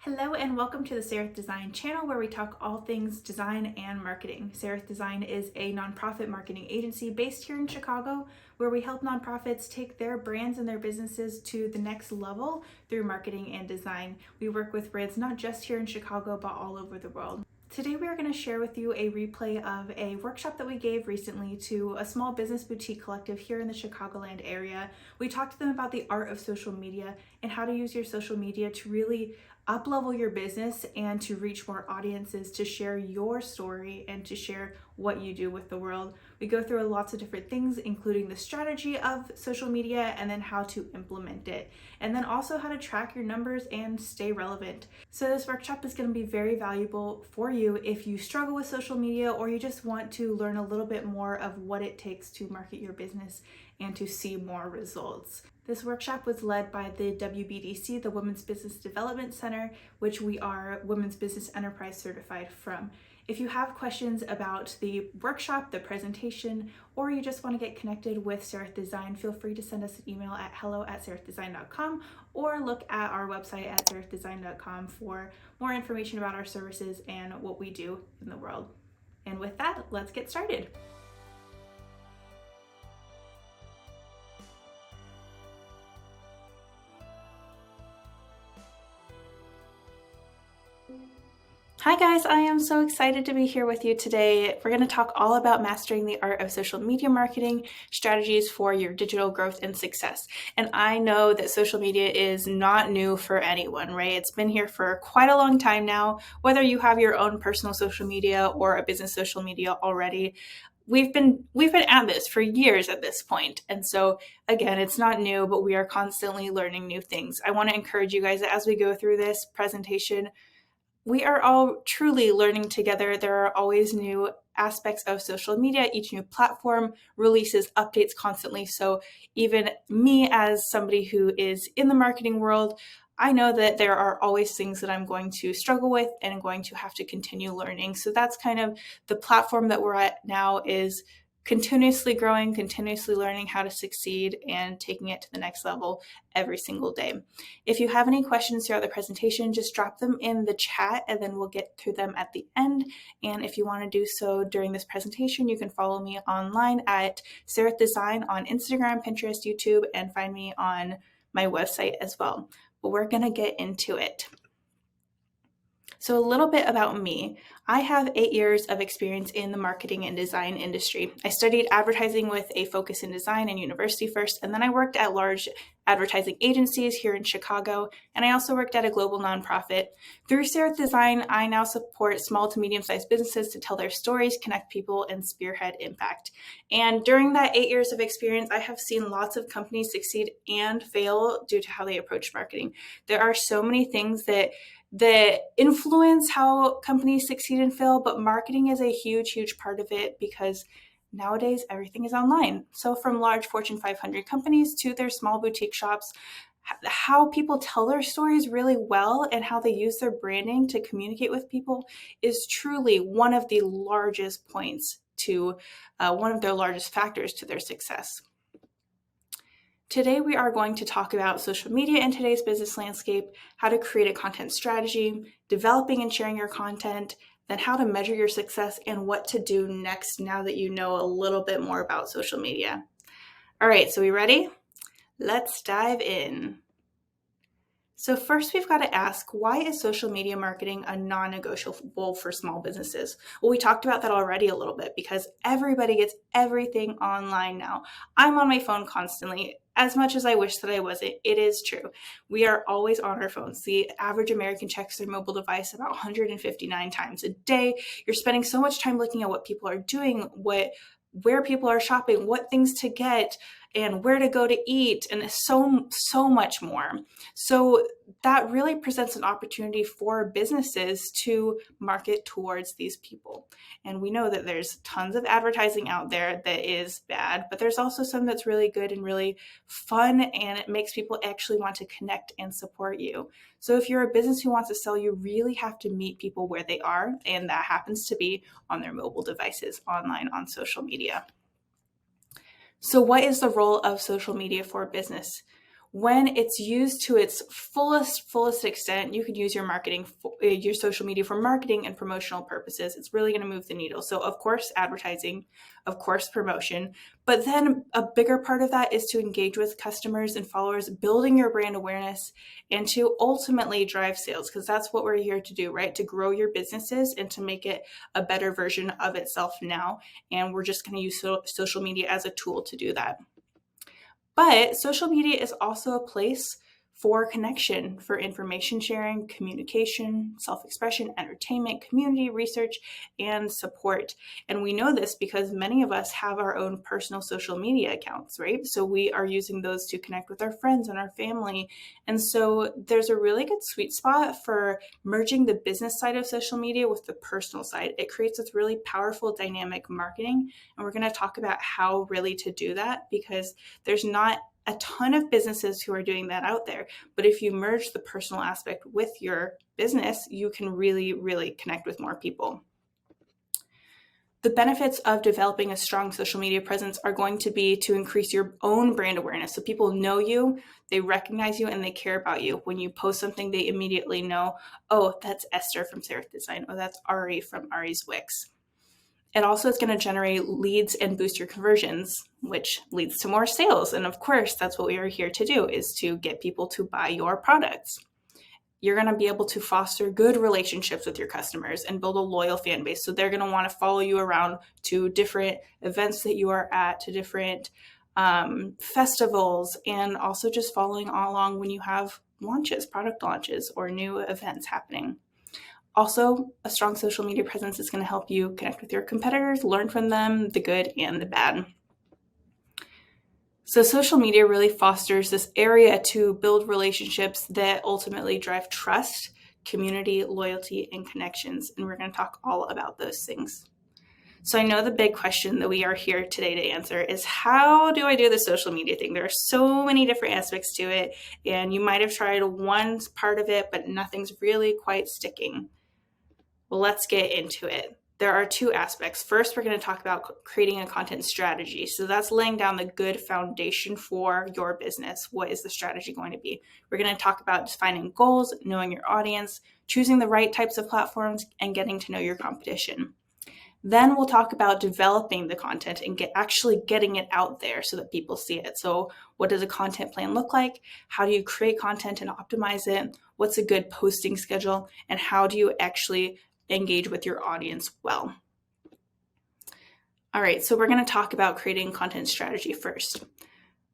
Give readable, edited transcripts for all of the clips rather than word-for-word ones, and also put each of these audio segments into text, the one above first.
Hello and welcome to the Sereth Design channel where we talk all things design and marketing. Sereth Design is a nonprofit marketing agency based here in Chicago where we help nonprofits take their brands and their businesses to the next level through marketing and design. We work with brands not just here in Chicago but all over the world. Today we are going to share with you a replay of a workshop that we gave recently to a small business boutique collective here in the Chicagoland area. We talked to them about the art of social media and how to use your social media to really up-level your business and to reach more audiences, to share your story and to share what you do with the world. We go through lots of different things, including the strategy of social media and then how to implement it, and then also how to track your numbers and stay relevant. So this workshop is going to be very valuable for you if you struggle with social media or you just want to learn a little bit more of what it takes to market your business and to see more results. This workshop was led by the WBDC, the Women's Business Development Center, which we are Women's Business Enterprise certified from. If you have questions about the workshop, the presentation, or you just want to get connected with Sereth Design, feel free to send us an email at hello@serethdesign.com or look at our website at serethdesign.com for more information about our services and what we do in the world. And with that, let's get started. Hi guys, I am so excited to be here with you today. We're going to talk all about mastering the art of social media marketing, strategies for your digital growth and success. And I know that social media is not new for anyone, right? It's been here for quite a long time now. Whether you have your own personal social media or a business social media already, we've been at this for years at this point. And so again, it's not new, but we are constantly learning new things. I want to encourage you guys that as we go through this presentation, we are all truly learning together. There are always new aspects of social media. Each new platform releases updates constantly. So even me as somebody who is in the marketing world, I know that there are always things that I'm going to struggle with and I'm going to have to continue learning. So that's kind of the platform that we're at now, is continuously growing, continuously learning how to succeed and taking it to the next level every single day. If you have any questions throughout the presentation, just drop them in the chat and then we'll get through them at the end. And if you want to do so during this presentation, you can follow me online at Sereth Design on Instagram, Pinterest, YouTube, and find me on my website as well. But we're going to get into it. So a little bit about me. I have 8 years of experience in the marketing and design industry. I studied advertising with a focus in design in university first, and then I worked at large advertising agencies here in Chicago, and I also worked at a global nonprofit. Through Sereth Design, I now support small to medium-sized businesses to tell their stories, connect people, and spearhead impact. And during that 8 years of experience, I have seen lots of companies succeed and fail due to how they approach marketing. There are so many things that influence how companies succeed and fail, but marketing is a huge part of it because nowadays everything is online. So from large Fortune 500 companies to their small boutique shops, how people tell their stories really well and how they use their branding to communicate with people is truly one of the largest points to one of their largest factors to their success. Today, we are going to talk about social media in today's business landscape, how to create a content strategy, developing and sharing your content, then how to measure your success, and what to do next now that you know a little bit more about social media. All right, so we ready? Let's dive in. So first, we've got to ask, why is social media marketing a non-negotiable for small businesses? Well, we talked about that already a little bit because everybody gets everything online now. I'm on my phone constantly. As much as I wish that I wasn't, it is true. We are always on our phones. The average American checks their mobile device about 159 times a day. You're spending so much time looking at what people are doing, where people are shopping, what things to get, and where to go to eat, and so much more. So that really presents an opportunity for businesses to market towards these people. And we know that there's tons of advertising out there that is bad, but there's also some that's really good and really fun, and it makes people actually want to connect and support you. So if you're a business who wants to sell, you really have to meet people where they are, and that happens to be on their mobile devices, online, on social media. So what is the role of social media for business? when it's used to its fullest extent, you could use your your social media for marketing and promotional purposes. It's really going to move the needle. So of course, advertising, of course, promotion, but then a bigger part of that is to engage with customers and followers, building your brand awareness, and to ultimately drive sales, because that's what we're here to do, right? To grow your businesses and to make it a better version of itself now. And we're just going to use social media as a tool to do that. But social media is also a place for connection, for information sharing, communication, self-expression, entertainment, community, research, and support. And we know this because many of us have our own personal social media accounts, right? So we are using those to connect with our friends and our family. And so there's a really good sweet spot for merging the business side of social media with the personal side. It creates this really powerful dynamic marketing. And we're going to talk about how really to do that, because there's not a ton of businesses who are doing that out there. But if you merge the personal aspect with your business, you can really, really connect with more people. The benefits of developing a strong social media presence are going to be to increase your own brand awareness. So people know you, they recognize you, and they care about you. When you post something, they immediately know, oh, that's Esther from Serif Design. Oh, that's Ari from Ari's Wix. It also is going to generate leads and boost your conversions, which leads to more sales. And of course, that's what we are here to do, is to get people to buy your products. You're going to be able to foster good relationships with your customers and build a loyal fan base. So they're going to want to follow you around to different events that you are at, to different festivals, and also just following all along when you have launches, product launches, or new events happening. Also, a strong social media presence is going to help you connect with your competitors, learn from them, the good and the bad. So social media really fosters this area to build relationships that ultimately drive trust, community, loyalty, and connections. And we're going to talk all about those things. So I know the big question that we are here today to answer is, how do I do the social media thing? There are so many different aspects to it, and you might have tried one part of it, but nothing's really quite sticking. Well, let's get into it. There are two aspects. First, we're going to talk about creating a content strategy. So that's laying down the good foundation for your business. What is the strategy going to be? We're going to talk about defining goals, knowing your audience, choosing the right types of platforms, and getting to know your competition. Then we'll talk about developing the content and actually getting it out there so that people see it. So what does a content plan look like? How do you create content and optimize it? What's a good posting schedule? And how do you actually engage with your audience well? All right, so we're going to talk about creating content strategy first.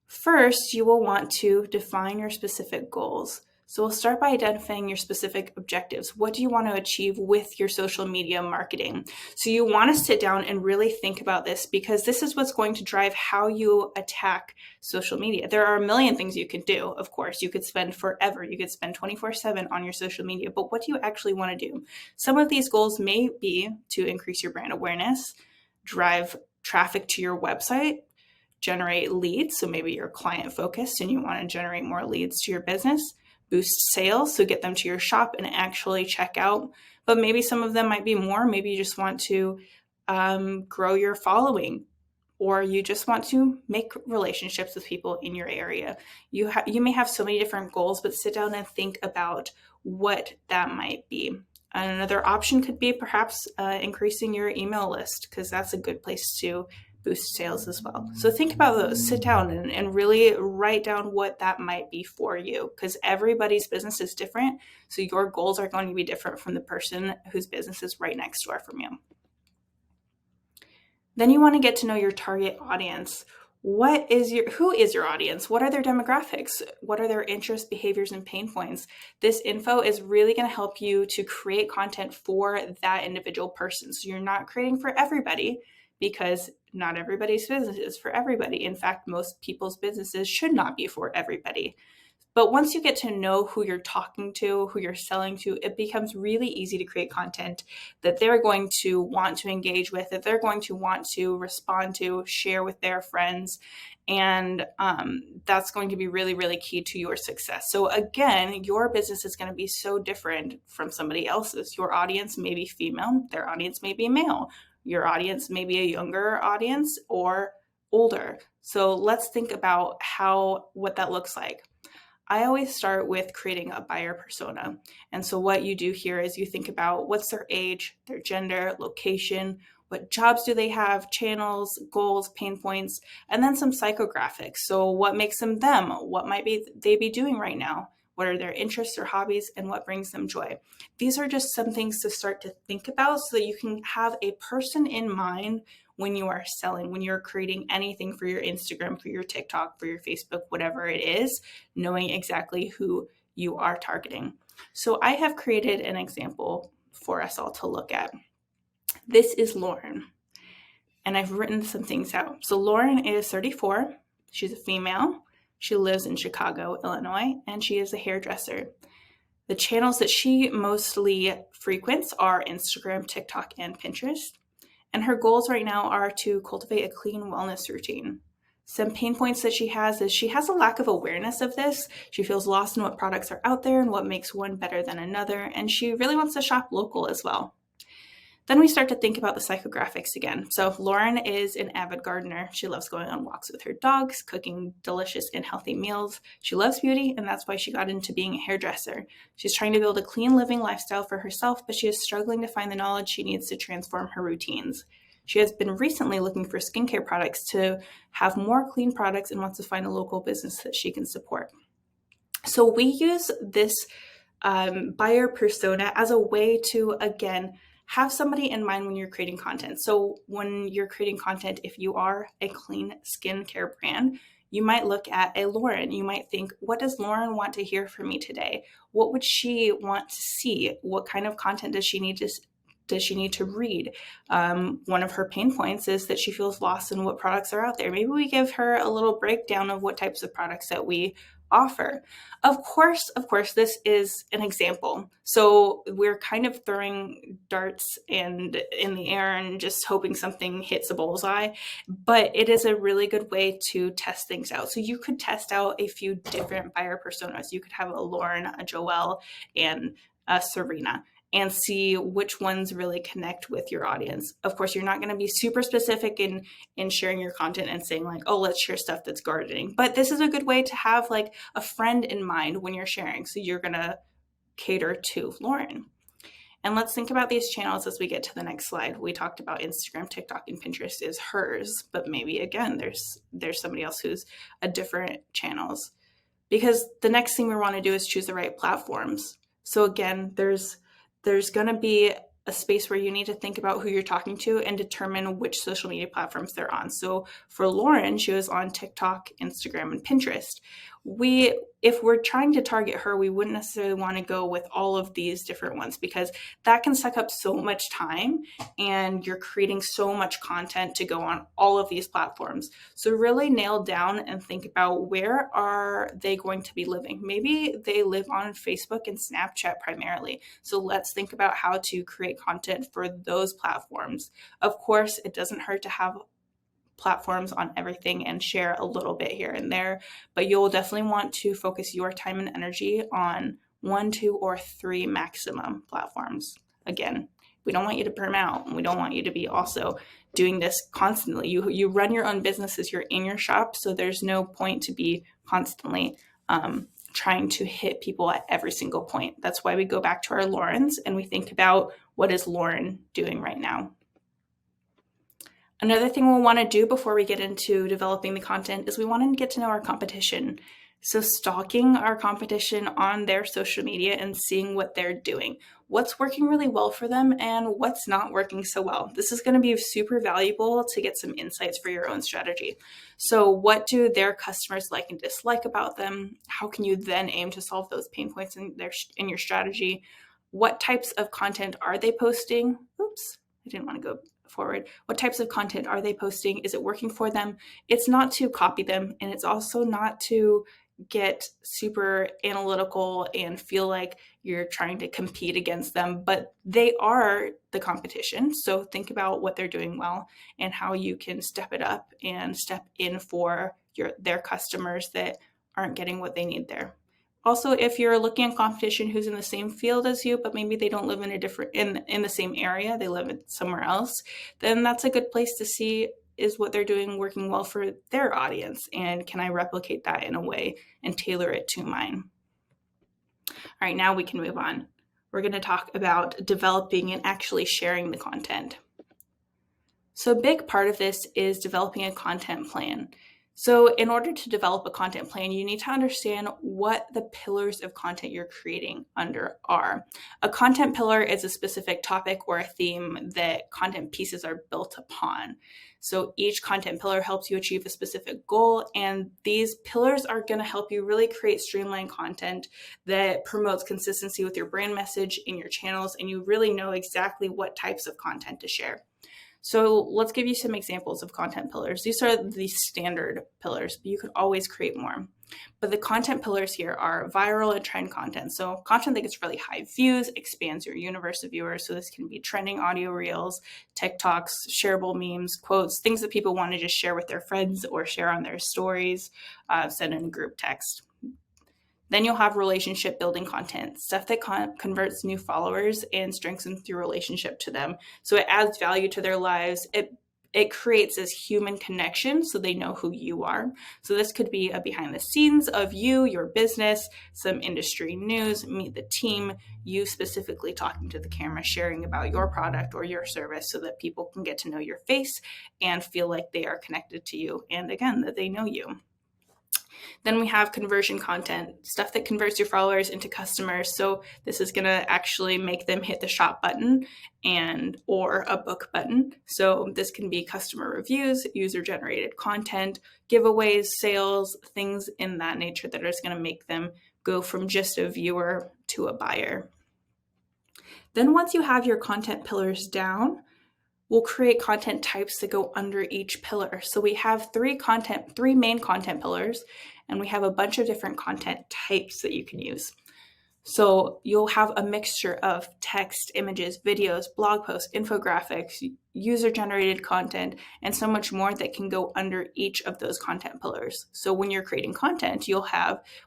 First, you will want to define your specific goals. So we'll start by identifying your specific objectives. What do you want to achieve with your social media marketing? So you want to sit down and really think about this, because this is what's going to drive how you attack social media. There are a million things you could do. Of course, you could spend forever. You could spend 24/7 on your social media, but what do you actually want to do? Some of these goals may be to increase your brand awareness, drive traffic to your website, generate leads. So maybe you're client focused and you want to generate more leads to your business, boost sales, so get them to your shop and actually check out. But maybe some of them might be more. Maybe you just want to grow your following, or you just want to make relationships with people in your area. You may have so many different goals, but sit down and think about what that might be. Another option could be perhaps increasing your email list, because that's a good place to boost sales as well. So think about those, sit down and really write down what that might be for you, because everybody's business is different. So your goals are going to be different from the person whose business is right next door from you. Then you want to get to know your target audience. Who is your audience? What are their demographics? What are their interests, behaviors, and pain points? This info is really going to help you to create content for that individual person. So you're not creating for everybody, because not everybody's business is for everybody. In fact, most people's businesses should not be for everybody. But once you get to know who you're talking to, who you're selling to, it becomes really easy to create content that they're going to want to engage with, that they're going to want to respond to, share with their friends. And that's going to be really, really key to your success. So again, your business is going to be so different from somebody else's. Your audience may be female, their audience may be male. Your audience may be a younger audience or older. So let's think about what that looks like. I always start with creating a buyer persona. And so what you do here is you think about what's their age, their gender, location, what jobs do they have, channels, goals, pain points, and then some psychographics. So what makes them them? What might they be doing right now? What are their interests or hobbies, and what brings them joy? These are just some things to start to think about so that you can have a person in mind when you are selling, when you're creating anything for your Instagram, for your TikTok, for your Facebook, whatever it is, knowing exactly who you are targeting. So I have created an example for us all to look at. This is Lauren, and I've written some things out. So Lauren is 34. She's a female. She lives in Chicago, Illinois, and she is a hairdresser. The channels that she mostly frequents are Instagram, TikTok, and Pinterest. And her goals right now are to cultivate a clean wellness routine. Some pain points that she has is she has a lack of awareness of this. She feels lost in what products are out there and what makes one better than another. And she really wants to shop local as well. Then we start to think about the psychographics again. So Lauren is an avid gardener. She loves going on walks with her dogs, cooking delicious and healthy meals. She loves beauty, and that's why she got into being a hairdresser. She's trying to build a clean living lifestyle for herself, but she is struggling to find the knowledge she needs to transform her routines. She has been recently looking for skincare products to have more clean products and wants to find a local business that she can support. So we use this buyer persona as a way to, again, have somebody in mind when you're creating content. So when you're creating content, if you are a clean skincare brand, you might look at a Lauren. You might think, what does Lauren want to hear from me today? What would she want to see? What kind of content does she need to read? One of her pain points is that she feels lost in what products are out there. Maybe we give her a little breakdown of what types of products that we offer. Of course, this is an example. So we're kind of throwing darts and in the air and just hoping something hits a bullseye, but it is a really good way to test things out. So you could test out a few different buyer personas. You could have a Lauren, a Joelle, and a Serena, and see which ones really connect with your audience. Of course, you're not going to be super specific in sharing your content and saying like, oh, let's share stuff that's gardening. But this is a good way to have like a friend in mind when you're sharing. So you're going to cater to Lauren. And let's think about these channels as we get to the next slide. We talked about Instagram, TikTok, and Pinterest is hers, but maybe again, there's somebody else who's a different channels. Because the next thing we want to do is choose the right platforms. So again, there's going to be a space where you need to think about who you're talking to and determine which social media platforms they're on. So for Lauren, she was on TikTok, Instagram, and Pinterest. If we're trying to target her, we wouldn't necessarily want to go with all of these different ones because that can suck up so much time and you're creating so much content to go on all of these platforms. So really nail down and think about where are they going to be living. Maybe they live on Facebook and Snapchat primarily. So let's think about how to create content for those platforms. Of course, it doesn't hurt to have platforms on everything and share a little bit here and there, but you'll definitely want to focus your time and energy on 1, 2, or 3 maximum platforms. Again, we don't want you to burn out, and we don't want you to be also doing this constantly. You run your own businesses, you're in your shop, so there's no point to be constantly trying to hit people at every single point. That's why we go back to our Laurens and we think about what is Lauren doing right now. Another thing we'll want to do before we get into developing the content is we want to get to know our competition. So stalking our competition on their social media and seeing what they're doing, what's working really well for them and what's not working so well. This is going to be super valuable to get some insights for your own strategy. So what do their customers like and dislike about them? How can you then aim to solve those pain points in your strategy? What types of content are they posting? Oops, I didn't want to go forward. What types of content are they posting? Is it working for them? It's not to copy them, and it's also not to get super analytical and feel like you're trying to compete against them, but they are the competition. So think about what they're doing well and how you can step it up and step in for their customers that aren't getting what they need there. Also, if you're looking at competition who's in the same field as you, but maybe they don't live in the same area, they live somewhere else, then that's a good place to see is what they're doing working well for their audience? And can I replicate that in a way and tailor it to mine? All right, now we can move on. We're going to talk about developing and actually sharing the content. So a big part of this is developing a content plan. So in order to develop a content plan, you need to understand what the pillars of content you're creating under are. A content pillar is a specific topic or a theme that content pieces are built upon. So each content pillar helps you achieve a specific goal, and these pillars are going to help you really create streamlined content that promotes consistency with your brand message in your channels, and you really know exactly what types of content to share. So let's give you some examples of content pillars. These are the standard pillars, but you could always create more. But the content pillars here are viral and trend content. So content that gets really high views, expands your universe of viewers. So this can be trending audio reels, TikToks, shareable memes, quotes, things that people want to just share with their friends or share on their stories, send in a group text. Then you'll have relationship building content, stuff that converts new followers and strengthens your relationship to them. So it adds value to their lives. It creates this human connection so they know who you are. So this could be a behind the scenes of you, your business, some industry news, meet the team, you specifically talking to the camera, sharing about your product or your service so that people can get to know your face and feel like they are connected to you. And again, that they know you. Then we have conversion content, stuff that converts your followers into customers. So this is going to actually make them hit the shop button or a book button. So this can be customer reviews, user-generated content, giveaways, sales, things in that nature that is going to make them go from just a viewer to a buyer. Then once you have your content pillars down, we'll create content types that go under each pillar. So we have three main content pillars, and we have a bunch of different content types that you can use. So you'll have a mixture of text, images, videos, blog posts, infographics, user-generated content, and so much more that can go under each of those content pillars. So when you're creating content,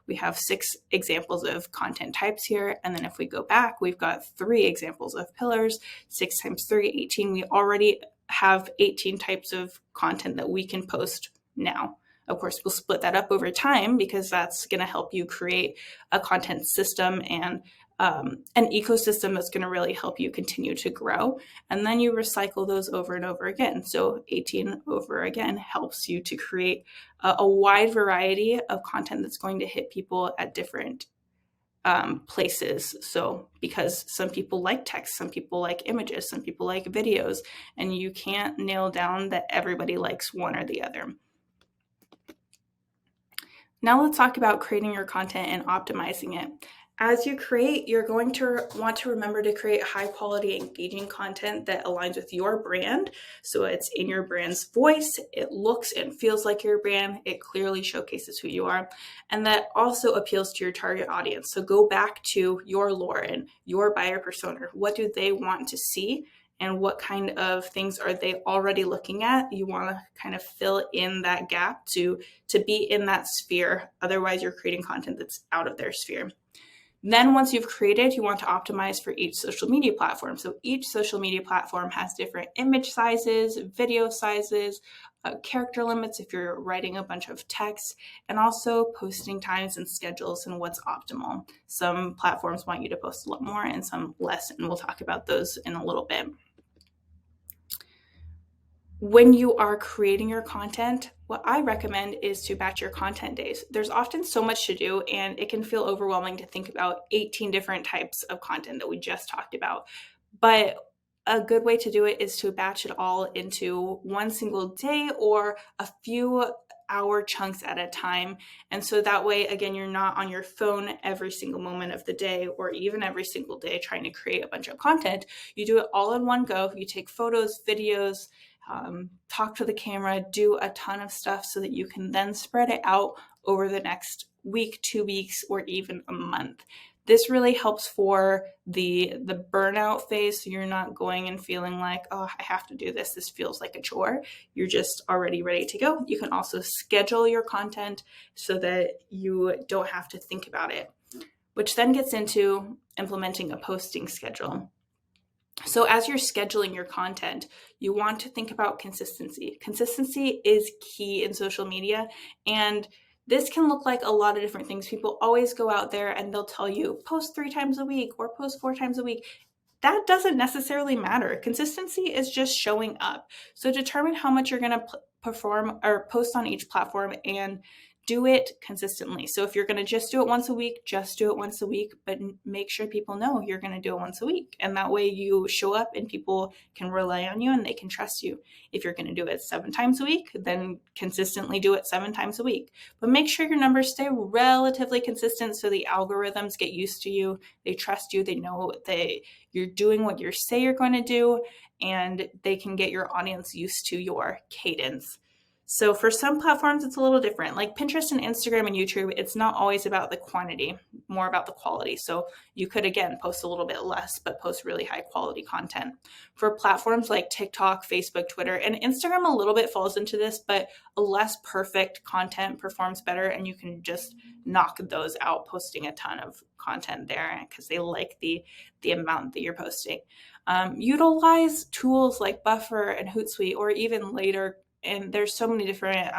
we have 6 examples of content types here. And then if we go back, we've got 3 examples of pillars, 6 times 3, 18. We already have 18 types of content that we can post now. Of course, we'll split that up over time because that's going to help you create a content system and an ecosystem that's going to really help you continue to grow. And then you recycle those over and over again. So 18 over again helps you to create a wide variety of content that's going to hit people at different places. So because some people like text, some people like images, some people like videos, and you can't nail down that everybody likes one or the other. Now let's talk about creating your content and optimizing it. As you create, you're going to want to remember to create high quality, engaging content that aligns with your brand. So it's in your brand's voice, it looks and feels like your brand, it clearly showcases who you are, and that also appeals to your target audience. So go back to your Lauren, your buyer persona. What do they want to see? And what kind of things are they already looking at? You want to kind of fill in that gap to be in that sphere. Otherwise, you're creating content that's out of their sphere. Then once you've created, you want to optimize for each social media platform. So each social media platform has different image sizes, video sizes, character limits if you're writing a bunch of text, and also posting times and schedules and what's optimal. Some platforms want you to post a lot more and some less, and we'll talk about those in a little bit. When you are creating your content, what I recommend is to batch your content days. There's often so much to do, and it can feel overwhelming to think about 18 different types of content that we just talked about. But a good way to do it is to batch it all into one single day or a few hour chunks at a time. And so that way, again, you're not on your phone every single moment of the day or even every single day trying to create a bunch of content. You do it all in one go. You take photos, videos, talk to the camera, do a ton of stuff so that you can then spread it out over the next week, 2 weeks, or even a month. This really helps for the burnout phase. So you're not going and feeling like, oh, I have to do this. This feels like a chore. You're just already ready to go. You can also schedule your content so that you don't have to think about it, which then gets into implementing a posting schedule. So as you're scheduling your content, you want to think about consistency. Consistency is key in social media, and this can look like a lot of different things. People always go out there and they'll tell you post 3 times a week or post 4 times a week. That doesn't necessarily matter. Consistency is just showing up. So determine how much you're going to perform or post on each platform and do it consistently. So if you're going to just do it once a week, just do it once a week, but make sure people know you're going to do it once a week. And that way you show up and people can rely on you and they can trust you. If you're going to do it 7 times a week, then consistently do it 7 times a week. But make sure your numbers stay relatively consistent so the algorithms get used to you. They trust you. They know you're doing what you say you're going to do, and they can get your audience used to your cadence. So for some platforms, it's a little different. Like Pinterest and Instagram and YouTube, it's not always about the quantity, more about the quality. So you could, again, post a little bit less, but post really high quality content. For platforms like TikTok, Facebook, Twitter, and Instagram a little bit falls into this, but a less perfect content performs better, and you can just knock those out posting a ton of content there because they like the amount that you're posting. Utilize tools like Buffer and Hootsuite, or even later. And there's so many different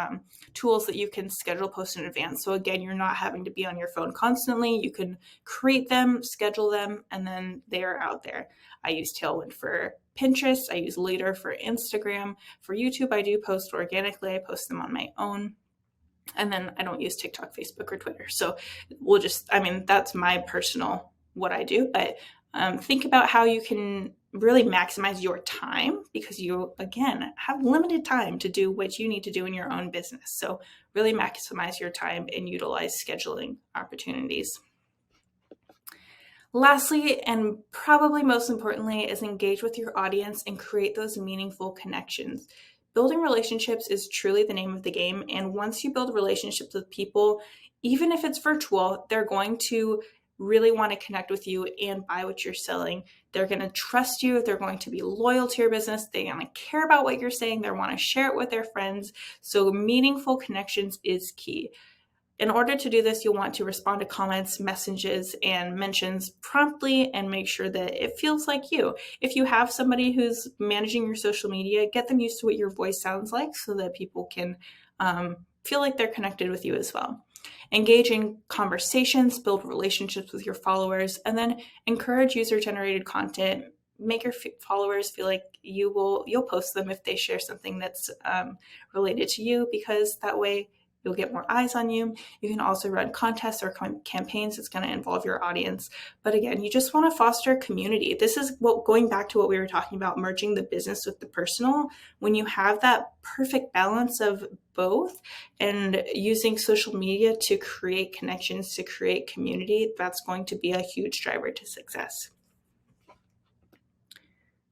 tools that you can schedule posts in advance. So again, you're not having to be on your phone constantly. You can create them, schedule them, and then they are out there. I use Tailwind for Pinterest. I use Later for Instagram. For YouTube, I do post organically. I post them on my own. And then I don't use TikTok, Facebook, or Twitter. So that's my personal what I do. But think about how you can really maximize your time, because you, again, have limited time to do what you need to do in your own business. So really maximize your time and utilize scheduling opportunities. Lastly, and probably most importantly, is engage with your audience and create those meaningful connections. Building relationships is truly the name of the game. And once you build relationships with people, even if it's virtual, they're going to really want to connect with you and buy what you're selling. They're going to trust you. They're going to be loyal to your business. They're going to care about what you're saying. They want to share it with their friends. So meaningful connections is key. In order to do this, you'll want to respond to comments, messages, and mentions promptly and make sure that it feels like you. If you have somebody who's managing your social media, get them used to what your voice sounds like so that people can feel like they're connected with you as well. Engage in conversations, build relationships with your followers, and then encourage user-generated content. Make your followers feel like you'll post them if they share something that's related to you, because that way you'll get more eyes on you. You can also run contests or campaigns that's going to involve your audience. But again, you just want to foster a community. This is going back to what we were talking about, merging the business with the personal. When you have that perfect balance of both and using social media to create connections, to create community, that's going to be a huge driver to success.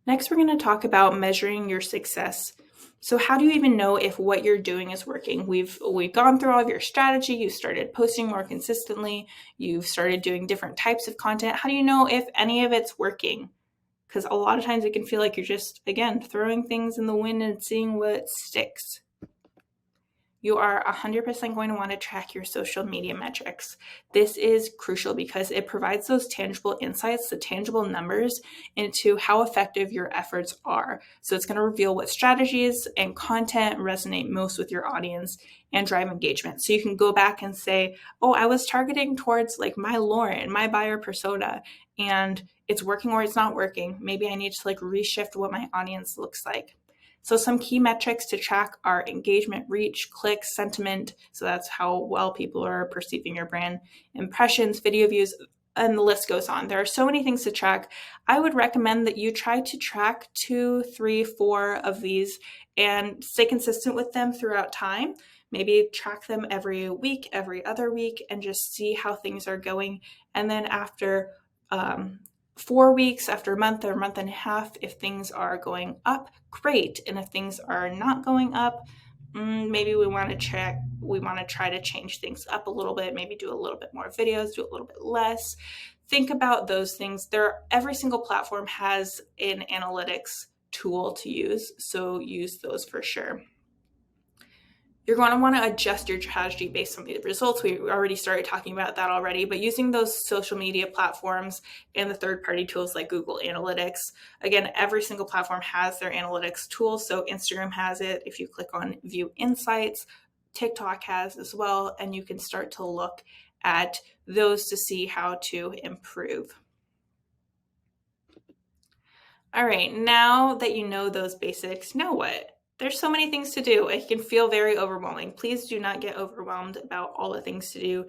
Next, we're going to talk about measuring your success. So how do you even know if what you're doing is working? We've gone through all of your strategy. You started posting more consistently. You've started doing different types of content. How do you know if any of it's working? Because a lot of times it can feel like you're just, again, throwing things in the wind and seeing what sticks. You are 100% going to want to track your social media metrics. This is crucial because it provides those tangible insights, the tangible numbers into how effective your efforts are. So it's going to reveal what strategies and content resonate most with your audience and drive engagement. So you can go back and say, oh, I was targeting towards like my Lauren, my buyer persona, and it's working or it's not working. Maybe I need to reshift what my audience looks like. So some key metrics to track are engagement, reach, clicks, sentiment. So that's how well people are perceiving your brand, impressions, video views, and the list goes on. There are so many things to track. I would recommend that you try to track 2, 3, 4 of these and stay consistent with them throughout time. Maybe track them every week, every other week, and just see how things are going. And then after 4 weeks, after a month or a month and a half, if things are going up, great. And if things are not going up, maybe we want to try to change things up a little bit, maybe do a little bit more videos, do a little bit less. Think about those things. Every single platform has an analytics tool to use, so use those for sure. You're going to want to adjust your strategy based on the results. We already started talking about that already, but using those social media platforms and the third-party tools like Google Analytics. Again, every single platform has their analytics tools. So Instagram has it. If you click on View Insights, TikTok has as well, and you can start to look at those to see how to improve. All right, now that you know those basics, now what? There's so many things to do. It can feel very overwhelming. Please do not get overwhelmed about all the things to do.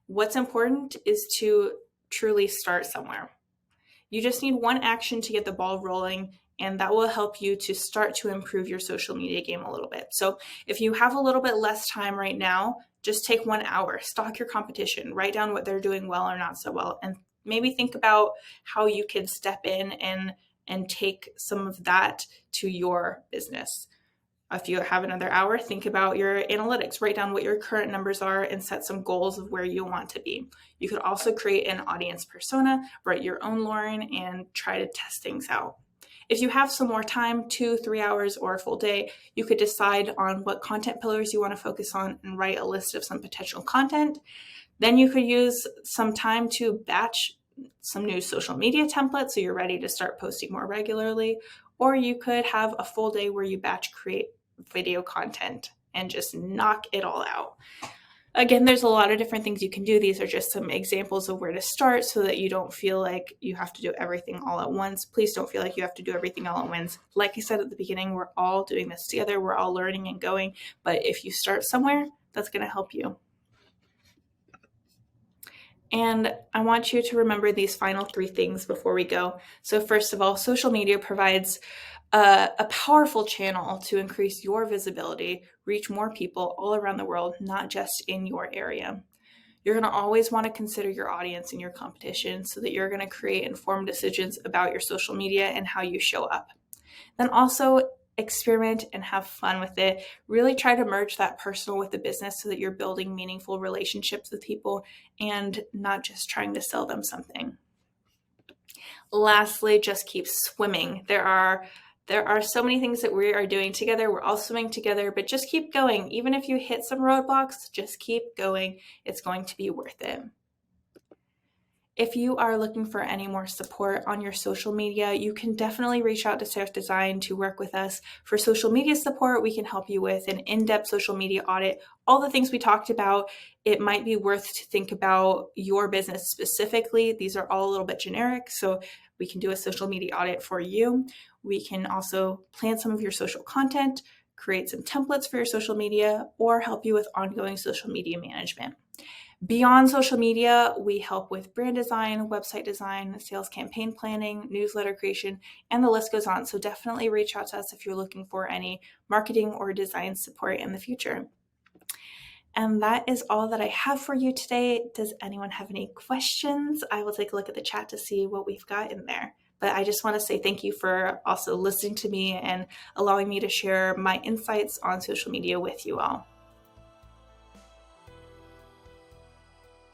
What's important is to truly start somewhere. You just need one action to get the ball rolling, and that will help you to start to improve your social media game a little bit. So if you have a little bit less time right now, just take 1 hour, stalk your competition, write down what they're doing well or not so well, and maybe think about how you can step in and take some of that to your business. If you have another hour, think about your analytics, write down what your current numbers are, and set some goals of where you want to be. You could also create an audience persona, write your own Lauren, and try to test things out. If you have some more time, 2-3 hours or a full day, you could decide on what content pillars you want to focus on and write a list of some potential content. Then you could use some time to batch some new social media templates so you're ready to start posting more regularly. Or you could have a full day where you batch create video content and just knock it all out. Again, there's a lot of different things you can do. These are just some examples of where to start so that you don't feel like you have to do everything all at once. Please don't feel like you have to do everything all at once. Like I said at the beginning, we're all doing this together. We're all learning and going. But if you start somewhere, that's going to help you. And I want you to remember these final 3 things before we go. So first of all, social media provides a powerful channel to increase your visibility, reach more people all around the world, not just in your area. You're going to always want to consider your audience and your competition so that you're going to create informed decisions about your social media and how you show up. Then also experiment and have fun with it. Really try to merge that personal with the business so that you're building meaningful relationships with people and not just trying to sell them something. Lastly, just keep swimming. There are so many things that we are doing together. We're all swimming together, but just keep going. Even if you hit some roadblocks, just keep going. It's going to be worth it. If you are looking for any more support on your social media, you can definitely reach out to Sarah Design to work with us. For social media support, we can help you with an in-depth social media audit. All the things we talked about, it might be worth to think about your business specifically. These are all a little bit generic, so we can do a social media audit for you. We can also plan some of your social content, create some templates for your social media, or help you with ongoing social media management. Beyond social media, we help with brand design, website design, sales campaign planning, newsletter creation, and the list goes on. So definitely reach out to us if you're looking for any marketing or design support in the future. And that is all that I have for you today. Does anyone have any questions? I will take a look at the chat to see what we've got in there. But I just want to say thank you for also listening to me and allowing me to share my insights on social media with you all.